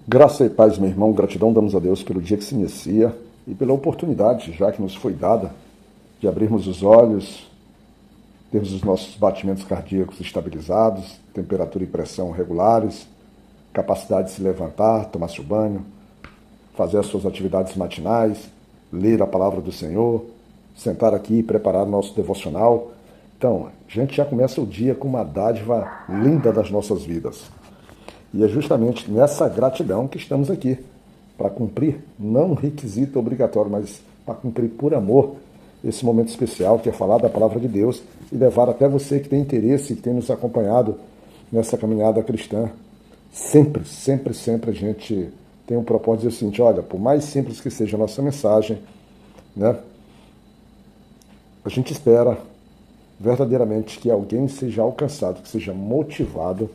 Graça e paz, meu irmão, gratidão damos a Deus pelo dia que se inicia e pela oportunidade, já que nos foi dada, de abrirmos os olhos, termos os nossos batimentos cardíacos estabilizados, temperatura e pressão regulares, capacidade de se levantar, tomar seu banho, fazer as suas atividades matinais, ler a palavra do Senhor, sentar aqui e preparar o nosso devocional. Então, a gente já começa o dia com uma dádiva linda das nossas vidas. E é justamente nessa gratidão que estamos aqui, para cumprir, não um requisito obrigatório, mas para cumprir por amor esse momento especial, que é falar da palavra de Deus e levar até você que tem interesse, que tem nos acompanhado nessa caminhada cristã. Sempre, sempre, sempre a gente tem um propósito de dizer o seguinte: olha, por mais simples que seja a nossa mensagem, né, a gente espera verdadeiramente que alguém seja alcançado, que seja motivado,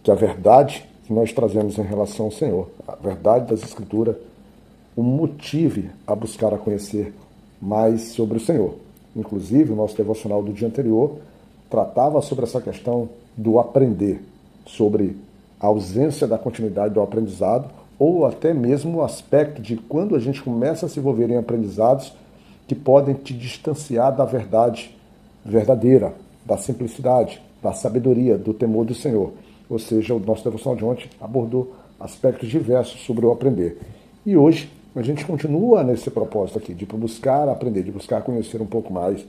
que a verdade que nós trazemos em relação ao Senhor, a verdade das Escrituras, o motive a buscar a conhecer mais sobre o Senhor. Inclusive, o nosso devocional do dia anterior tratava sobre essa questão do aprender, sobre a ausência da continuidade do aprendizado, ou até mesmo o aspecto de quando a gente começa a se envolver em aprendizados que podem te distanciar da verdade verdadeira, da simplicidade, da sabedoria, do temor do Senhor. Ou seja, o nosso devocional de ontem abordou aspectos diversos sobre o aprender. E hoje a gente continua nesse propósito aqui, de buscar aprender, de buscar conhecer um pouco mais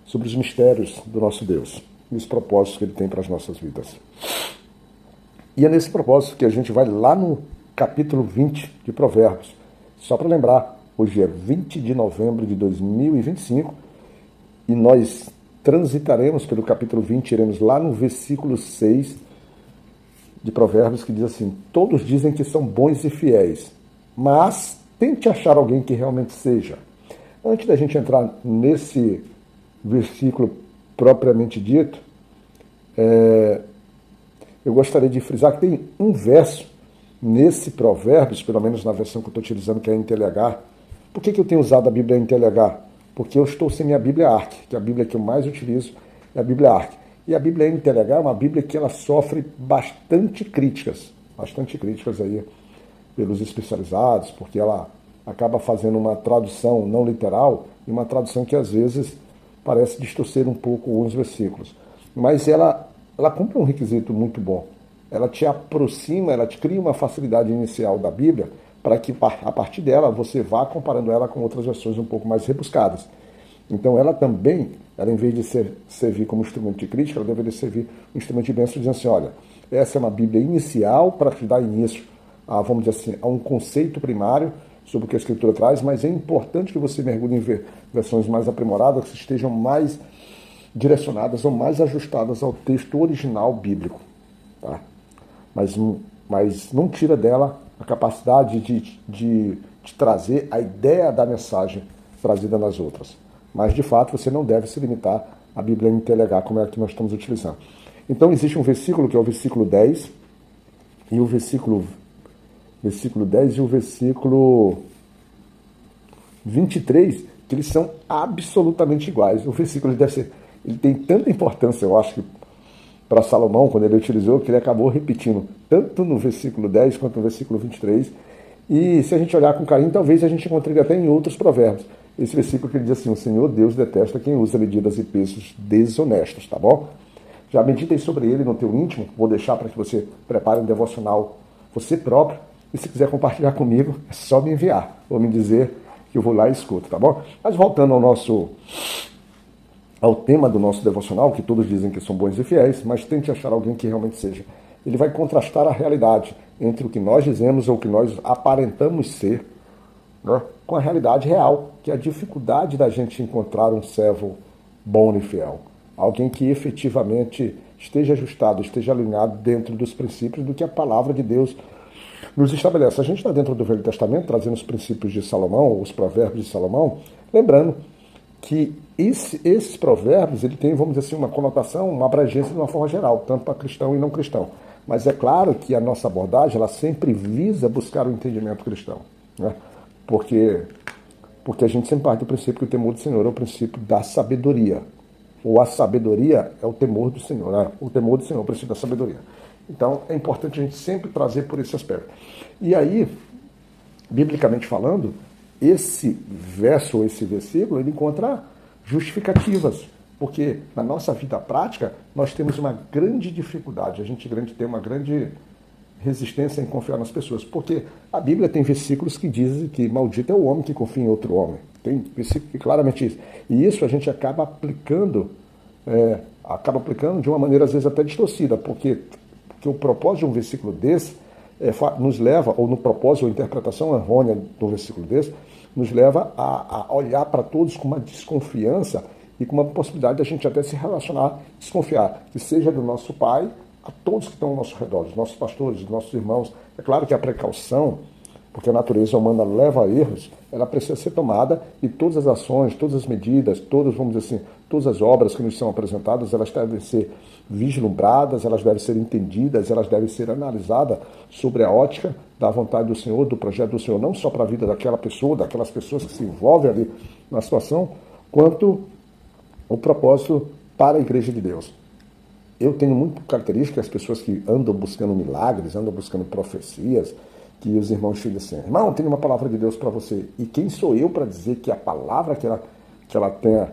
sobre os mistérios do nosso Deus e os propósitos que Ele tem para as nossas vidas. E é nesse propósito que a gente vai lá no capítulo 20 de Provérbios. Só para lembrar, hoje é 20 de novembro de 2025 e nós transitaremos pelo capítulo 20, iremos lá no versículo 6 de Provérbios, que diz assim: todos dizem que são bons e fiéis, mas tente achar alguém que realmente seja. Antes da gente entrar nesse versículo propriamente dito, eu gostaria de frisar que tem um verso nesse Provérbios, pelo menos na versão que eu estou utilizando, que é a NTLH. Por que eu tenho usado a Bíblia NTLH? Porque eu estou sem a Bíblia ARC, que é a Bíblia que eu mais utilizo, é a Bíblia ARC. E a Bíblia NTLH é uma Bíblia que ela sofre bastante críticas aí pelos especializados, porque ela acaba fazendo uma tradução não literal e uma tradução que às vezes parece distorcer um pouco alguns versículos. Mas ela cumpre um requisito muito bom. Ela te aproxima, ela te cria uma facilidade inicial da Bíblia para que a partir dela você vá comparando ela com outras versões um pouco mais rebuscadas. Então ela também, em vez de servir como instrumento de crítica, ela deveria servir um instrumento de bênção, dizendo assim: olha, essa é uma Bíblia inicial para te dar início a, vamos dizer assim, a um conceito primário sobre o que a Escritura traz, mas é importante que você mergulhe em versões mais aprimoradas, que estejam mais direcionadas ou mais ajustadas ao texto original bíblico. Tá? Mas não tira dela a capacidade de trazer a ideia da mensagem trazida nas outras. Mas, de fato, você não deve se limitar à Bíblia NTLH, como é a que nós estamos utilizando. Então, existe um versículo, que é o versículo 10, e o versículo 10 e o versículo 23, que eles são absolutamente iguais. O versículo ele tem tanta importância, eu acho, que para Salomão, quando ele utilizou, que ele acabou repetindo, tanto no versículo 10 quanto no versículo 23. E se a gente olhar com carinho, talvez a gente encontre ele até em outros provérbios. Esse versículo que ele diz assim: o Senhor Deus detesta quem usa medidas e pesos desonestos, tá bom? Já meditem sobre ele no teu íntimo, vou deixar para que você prepare um devocional você próprio, e se quiser compartilhar comigo, é só me enviar, ou me dizer que eu vou lá e escuto, tá bom? Mas voltando ao tema do nosso devocional, que todos dizem que são bons e fiéis, mas tente achar alguém que realmente seja. Ele vai contrastar a realidade entre o que nós dizemos ou o que nós aparentamos ser, né, com a realidade real, que é a dificuldade da gente encontrar um servo bom e fiel. Alguém que efetivamente esteja ajustado, esteja alinhado dentro dos princípios do que a palavra de Deus nos estabelece. A gente está dentro do Velho Testamento, trazendo os princípios de Salomão, os provérbios de Salomão, lembrando que esses provérbios, ele tem, vamos dizer assim, uma conotação, uma abrangência de uma forma geral, tanto para cristão e não cristão. Mas é claro que a nossa abordagem, ela sempre visa buscar o entendimento cristão, né? Porque a gente sempre parte do princípio que o temor do Senhor é o princípio da sabedoria. Ou a sabedoria é o temor do Senhor, né? O temor do Senhor é o princípio da sabedoria. Então, é importante a gente sempre trazer por esse aspecto. E aí, biblicamente falando, esse verso ou esse versículo, ele encontra justificativas, porque na nossa vida prática nós temos uma grande dificuldade, a gente tem uma grande resistência em confiar nas pessoas, porque a Bíblia tem versículos que dizem que maldito é o homem que confia em outro homem, tem versículo que claramente diz, e isso a gente acaba aplicando de uma maneira às vezes até distorcida, porque o propósito de um versículo desse nos leva, ou no propósito ou interpretação errônea do versículo desse, nos leva a olhar para todos com uma desconfiança e com uma possibilidade de a gente até se relacionar, desconfiar, que seja do nosso pai, a todos que estão ao nosso redor, dos nossos pastores, dos nossos irmãos. É claro que a precaução, porque a natureza humana leva a erros, ela precisa ser tomada e todas as ações, todas as medidas, vamos dizer assim, todas as obras que nos são apresentadas, elas devem ser vislumbradas, elas devem ser entendidas, elas devem ser analisadas sobre a ótica da vontade do Senhor, do projeto do Senhor, não só para a vida daquela pessoa, daquelas pessoas que se envolvem ali na situação, quanto o propósito para a Igreja de Deus. Eu tenho muito característica as pessoas que andam buscando milagres, andam buscando profecias, que os irmãos chegam assim, irmão, tem uma palavra de Deus para você. E quem sou eu para dizer que a palavra que ela tenha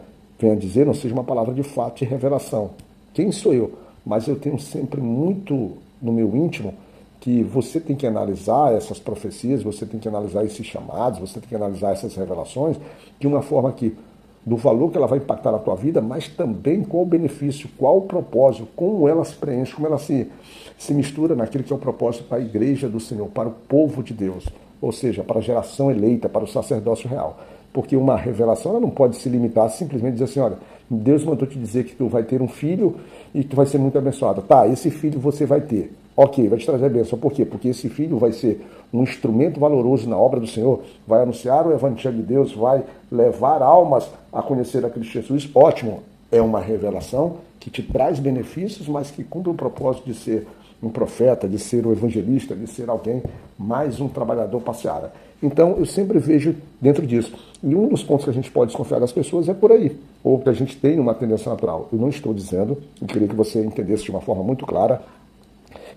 a dizer não seja uma palavra de fato e revelação? Quem sou eu? Mas eu tenho sempre muito no meu íntimo que você tem que analisar essas profecias, você tem que analisar esses chamados, você tem que analisar essas revelações de uma forma que, do valor que ela vai impactar na tua vida, mas também qual o benefício, qual o propósito, como ela se preenche, como ela se mistura naquilo que é o propósito para a igreja do Senhor, para o povo de Deus, ou seja, para a geração eleita, para o sacerdócio real. Porque uma revelação ela não pode se limitar a simplesmente dizer assim, olha, Deus mandou te dizer que tu vai ter um filho e tu vai ser muito abençoado. Tá, esse filho você vai ter. Ok, vai te trazer a bênção. Por quê? Porque esse filho vai ser um instrumento valoroso na obra do Senhor, vai anunciar o Evangelho de Deus, vai levar almas a conhecer a Cristo Jesus. Ótimo, é uma revelação que te traz benefícios, mas que cumpre o propósito de ser um profeta, de ser um evangelista, de ser alguém, mais um trabalhador para a seara. Então, eu sempre vejo dentro disso. E um dos pontos que a gente pode desconfiar das pessoas é por aí, ou que a gente tem uma tendência natural. Eu não estou dizendo, eu queria que você entendesse de uma forma muito clara,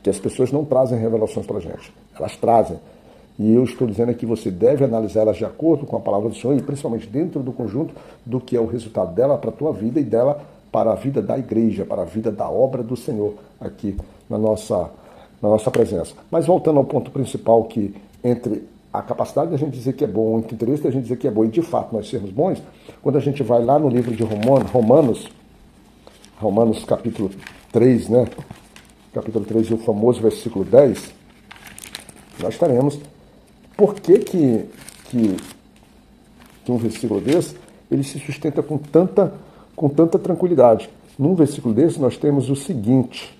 que as pessoas não trazem revelações para a gente. Elas trazem. E eu estou dizendo que você deve analisá-las de acordo com a palavra do Senhor e principalmente dentro do conjunto do que é o resultado dela para a tua vida e dela para a vida da igreja, para a vida da obra do Senhor aqui na nossa presença. Mas voltando ao ponto principal, que entre a capacidade da gente dizer que é bom, o interesse da gente dizer que é bom e de fato nós sermos bons, quando a gente vai lá no livro de Romanos capítulo 3, né? Capítulo 3 e o famoso versículo 10, nós estaremos. Por que um versículo desse, ele se sustenta com tanta tranquilidade? Num versículo desse, nós temos o seguinte,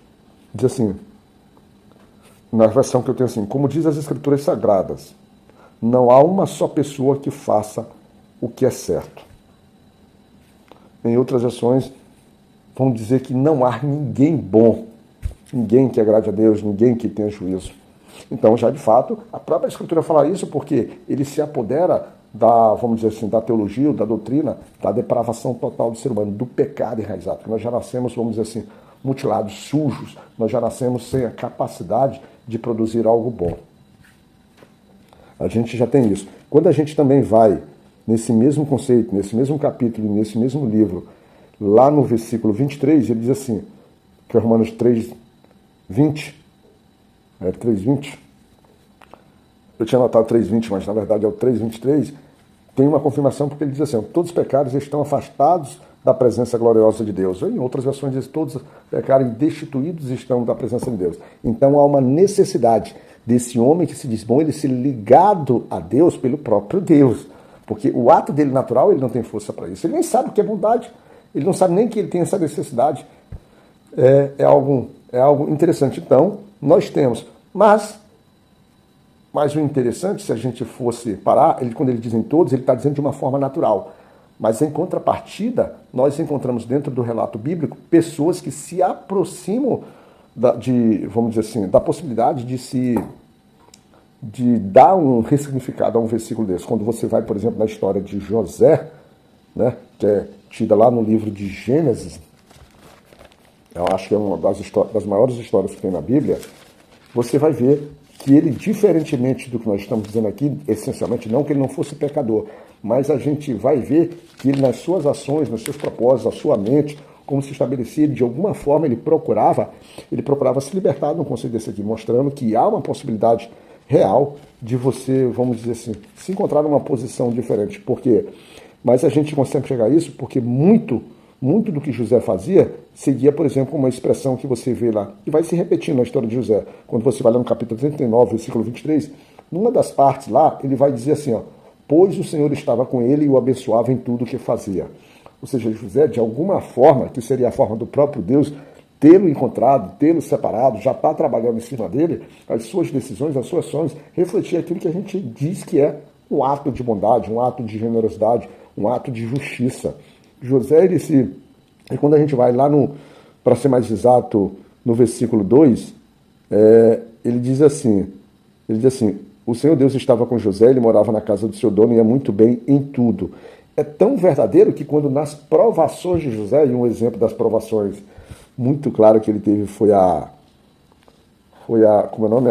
diz assim, na versão que eu tenho assim, como diz as Escrituras Sagradas, não há uma só pessoa que faça o que é certo. Em outras versões, vão dizer que não há ninguém bom, ninguém que agrade a Deus, ninguém que tenha juízo. Então, já de fato, a própria Escritura fala isso porque ele se apodera vamos dizer assim, da teologia ou da doutrina, da depravação total do ser humano, do pecado enraizado. Nós já nascemos, vamos dizer assim, mutilados, sujos, nós já nascemos sem a capacidade de produzir algo bom. A gente já tem isso. Quando a gente também vai nesse mesmo conceito, nesse mesmo capítulo, nesse mesmo livro, lá no versículo 23, ele diz assim, que é Romanos 3:20, 3:20, eu tinha anotado 3:20, mas na verdade é o 3:23, tem uma confirmação porque ele diz assim, todos os pecados estão afastados da presença gloriosa de Deus. Em outras versões diz, todos os pecados destituídos estão da presença de Deus. Então há uma necessidade desse homem que se diz bom, ele ser ligado a Deus pelo próprio Deus. Porque o ato dele natural, ele não tem força para isso. Ele nem sabe o que é bondade. Ele não sabe nem que ele tem essa necessidade. É algo interessante. Então, nós temos. Mas o interessante, se a gente fosse parar, quando ele diz em todos, ele está dizendo de uma forma natural. Mas em contrapartida, nós encontramos dentro do relato bíblico pessoas que se aproximam vamos dizer assim, da possibilidade de dar um ressignificado a um versículo desse. Quando você vai, por exemplo, na história de José, né, que é tida lá no livro de Gênesis, eu acho que é uma das maiores histórias que tem na Bíblia, você vai ver que ele, diferentemente do que nós estamos dizendo aqui, essencialmente, não que ele não fosse pecador, mas a gente vai ver que ele, nas suas ações, nos seus propósitos, a sua mente, como se estabelecia, de alguma forma ele procurava se libertar de um conceito desse aqui, mostrando que há uma possibilidade real de você, vamos dizer assim, se encontrar numa posição diferente. Por quê? Mas a gente consegue chegar a isso porque muito do que José fazia seguia, por exemplo, uma expressão que você vê lá, que vai se repetindo na história de José. Quando você vai lá no capítulo 39, versículo 23, numa das partes lá, ele vai dizer assim, ó, pois o Senhor estava com ele e o abençoava em tudo o que fazia. Ou seja, José, de alguma forma, que seria a forma do próprio Deus, tê-lo encontrado, tê-lo separado, já está trabalhando em cima dele, as suas decisões, as suas ações, refletir aquilo que a gente diz que é um ato de bondade, um ato de generosidade, um ato de justiça. José, e quando a gente vai lá para ser mais exato, no versículo 2, ele diz assim, o Senhor Deus estava com José, ele morava na casa do seu dono e ia muito bem em tudo. É tão verdadeiro que quando nas provações de José, e um exemplo das provações muito claro que ele teve foi como é o nome?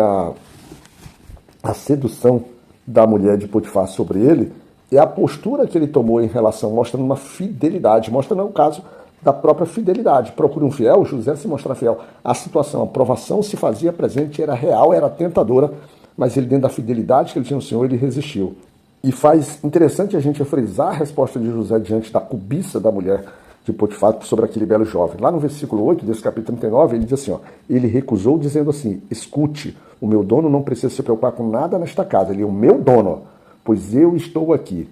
A sedução da mulher de Potifar sobre ele, é a postura que ele tomou em relação, mostrando uma fidelidade, mostrando o caso da própria fidelidade. Procure um fiel, José se mostrar fiel. A situação, a provação se fazia presente, era real, era tentadora, mas ele, dentro da fidelidade que ele tinha no Senhor, ele resistiu. E faz interessante a gente frisar a resposta de José diante da cobiça da mulher de Potifar sobre aquele belo jovem. Lá no versículo 8 desse capítulo 39, ele diz assim, ó, ele recusou dizendo assim, escute, o meu dono não precisa se preocupar com nada nesta casa, ele é o meu dono, pois eu estou aqui.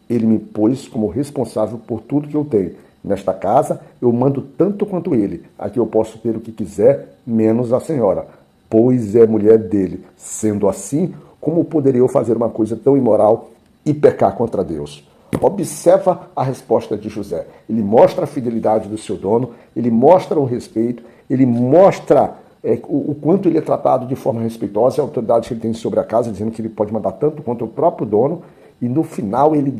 Ele me pôs como responsável por tudo que eu tenho. Nesta casa, eu mando tanto quanto ele. Aqui eu posso ter o que quiser, menos a senhora, pois é mulher dele. Sendo assim, como poderia eu fazer uma coisa tão imoral e pecar contra Deus? Observa a resposta de José. Ele mostra a fidelidade do seu dono, ele mostra o respeito, ele mostra o quanto ele é tratado de forma respeitosa, a autoridade que ele tem sobre a casa, dizendo que ele pode mandar tanto quanto o próprio dono, e no final ele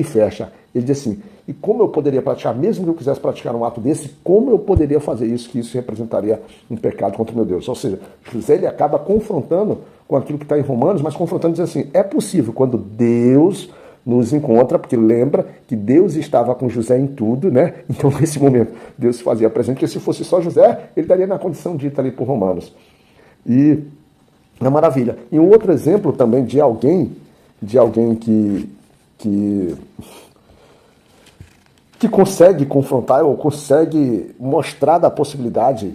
fecha. Ele diz assim, e como eu poderia praticar, mesmo que eu quisesse praticar um ato desse, como eu poderia fazer isso, que isso representaria um pecado contra o meu Deus? Ou seja, José ele acaba confrontando com aquilo que está em Romanos, mas confrontando dizendo assim, é possível quando Deus nos encontra, porque lembra que Deus estava com José em tudo, né? Então, nesse momento, Deus se fazia presente, que se fosse só José, ele estaria na condição dita ali por Romanos. E é maravilha. E um outro exemplo também de alguém que consegue confrontar ou consegue mostrar da possibilidade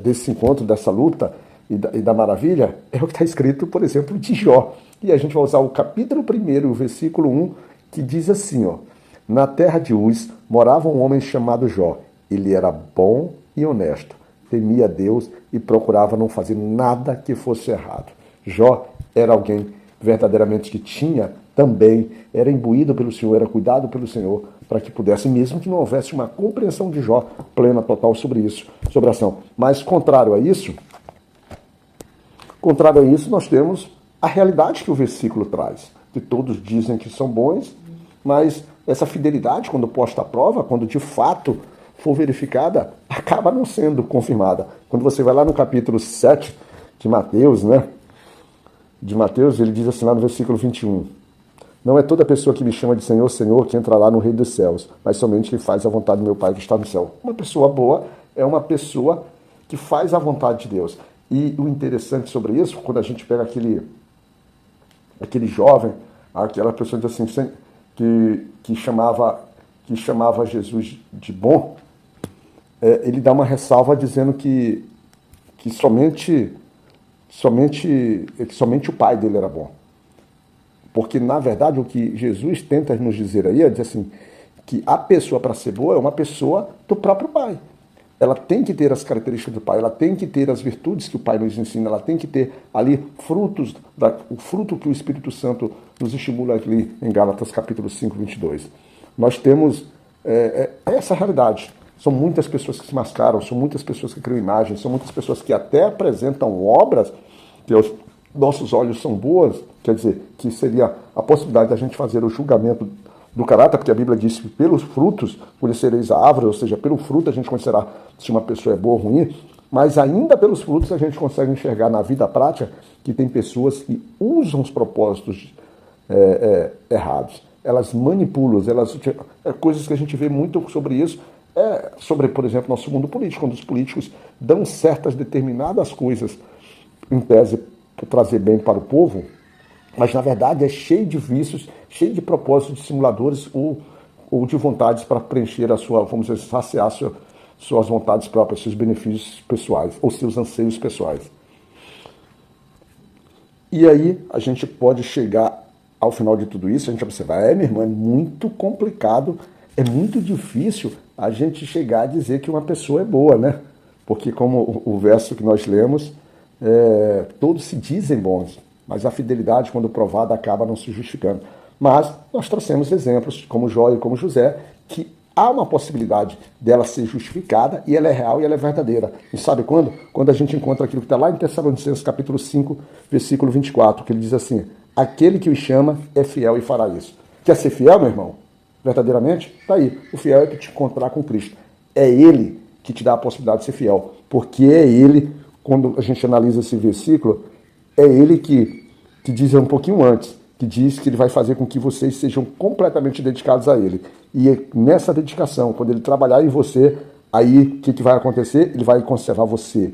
desse encontro, dessa luta e da maravilha, é o que está escrito, por exemplo, de Jó. E a gente vai usar o capítulo 1, o versículo 1, que diz assim, ó, na terra de Uz morava um homem chamado Jó. Ele era bom e honesto, temia Deus e procurava não fazer nada que fosse errado. Jó era alguém verdadeiramente que tinha também, era imbuído pelo Senhor, era cuidado pelo Senhor, para que pudesse, mesmo que não houvesse uma compreensão de Jó plena, total sobre isso, sobre a ação. Mas, contrário a isso, nós temos a realidade que o versículo traz, que todos dizem que são bons, mas essa fidelidade, quando posta à prova, quando de fato for verificada, acaba não sendo confirmada. Quando você vai lá no capítulo 7 de Mateus, né? De Mateus, ele diz assim lá no versículo 21, não é toda pessoa que me chama de Senhor, Senhor, que entra lá no reino dos céus, mas somente quem faz a vontade do meu Pai que está no céu. Uma pessoa boa é uma pessoa que faz a vontade de Deus. E o interessante sobre isso, quando a gente pega aquele jovem, aquela pessoa assim, que chamava Jesus de bom, ele dá uma ressalva dizendo que somente o pai dele era bom. Porque, na verdade, o que Jesus tenta nos dizer aí é dizer assim, que a pessoa, para ser boa, é uma pessoa do próprio pai. Ela tem que ter as características do pai, ela tem que ter as virtudes que o pai nos ensina, ela tem que ter ali o fruto que o Espírito Santo nos estimula ali em Gálatas capítulo 5, 22. Nós temos essa realidade. São muitas pessoas que se mascaram, são muitas pessoas que criam imagens, são muitas pessoas que até apresentam obras que aos nossos olhos são boas, quer dizer, que seria a possibilidade da gente fazer o julgamento do caráter, porque a Bíblia diz que pelos frutos conhecereis a árvore, ou seja, pelo fruto a gente conhecerá se uma pessoa é boa ou ruim, mas ainda pelos frutos a gente consegue enxergar na vida prática que tem pessoas que usam os propósitos errados. Elas manipulam, coisas que a gente vê muito sobre isso, sobre, por exemplo, nosso mundo político, quando os políticos dão certas determinadas coisas em tese para trazer bem para o povo, mas na verdade é cheio de vícios, cheio de propósitos dissimuladores ou de vontades para preencher a sua, vamos dizer, saciar suas vontades próprias, seus benefícios pessoais ou seus anseios pessoais. E aí a gente pode chegar ao final de tudo isso, a gente observar, meu irmão, é muito complicado, é muito difícil a gente chegar a dizer que uma pessoa é boa, né? Porque como o verso que nós lemos, todos se dizem bons, mas a fidelidade, quando provada, acaba não se justificando. Mas nós trouxemos exemplos, como Jó e como José, que há uma possibilidade dela ser justificada e ela é real e ela é verdadeira. E sabe quando? Quando a gente encontra aquilo que está lá em Tessalonicenses capítulo 5, versículo 24, que ele diz assim, aquele que o chama é fiel e fará isso. Quer ser fiel, meu irmão? Verdadeiramente? Está aí. O fiel é que te encontrar com Cristo. É Ele que te dá a possibilidade de ser fiel. Porque é Ele, quando a gente analisa esse versículo, é Ele que diz um pouquinho antes, que diz que Ele vai fazer com que vocês sejam completamente dedicados a Ele. E nessa dedicação, quando Ele trabalhar em você, aí o que vai acontecer? Ele vai conservar você,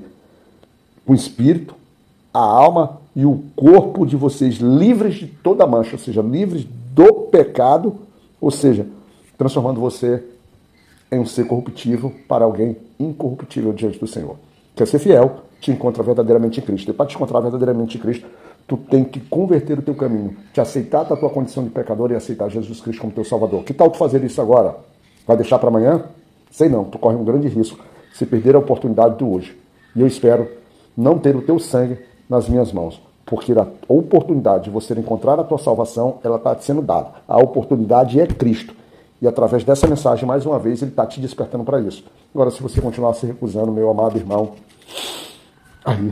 o espírito, a alma e o corpo de vocês livres de toda mancha, ou seja, livres do pecado, ou seja, transformando você em um ser corruptível para alguém incorruptível diante do Senhor. Quer ser fiel, te encontra verdadeiramente em Cristo. E para te encontrar verdadeiramente em Cristo, tu tem que converter o teu caminho, te aceitar da tua condição de pecador e aceitar Jesus Cristo como teu Salvador. Que tal tu fazer isso agora? Vai deixar para amanhã? Sei não, tu corre um grande risco se perder a oportunidade de hoje. E eu espero não ter o teu sangue nas minhas mãos, porque a oportunidade de você encontrar a tua salvação, ela está sendo dada. A oportunidade é Cristo. E através dessa mensagem, mais uma vez, Ele está te despertando para isso. Agora, se você continuar se recusando, meu amado irmão, aí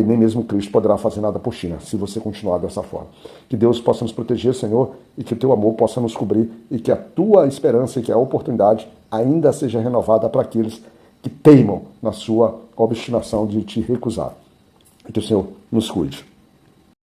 nem mesmo Cristo poderá fazer nada por ti, né? Se você continuar dessa forma. Que Deus possa nos proteger, Senhor, e que o teu amor possa nos cobrir, e que a tua esperança e que a oportunidade ainda seja renovada para aqueles que teimam na sua obstinação de te recusar. E que o Senhor nos cuide.